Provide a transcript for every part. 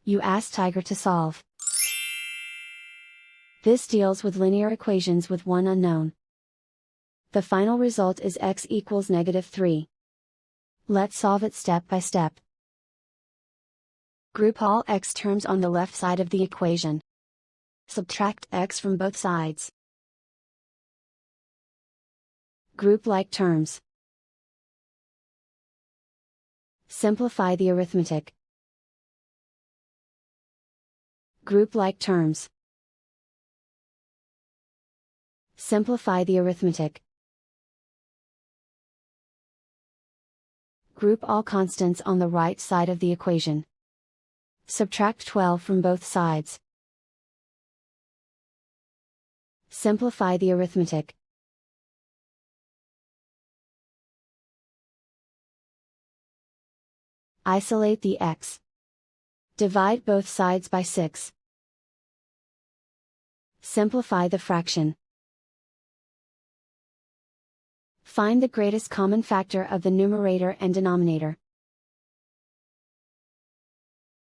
You ask Tiger to solve. This deals with linear equations with one unknown. The final result is x equals -3. Let's solve it step by step. Group all x terms on the left side of the equation. Subtract x from both sides. Group like terms. Simplify the arithmetic. Group like terms. Simplify the arithmetic. Group all constants on the right side of the equation. Subtract 12 from both sides. Simplify the arithmetic. Isolate the x. Divide both sides by 6. Simplify the fraction. Find the greatest common factor of the numerator and denominator.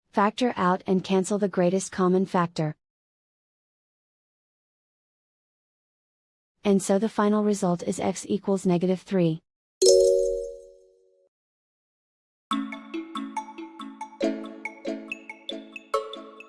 Factor out and cancel the greatest common factor. And so the final result is x equals -3.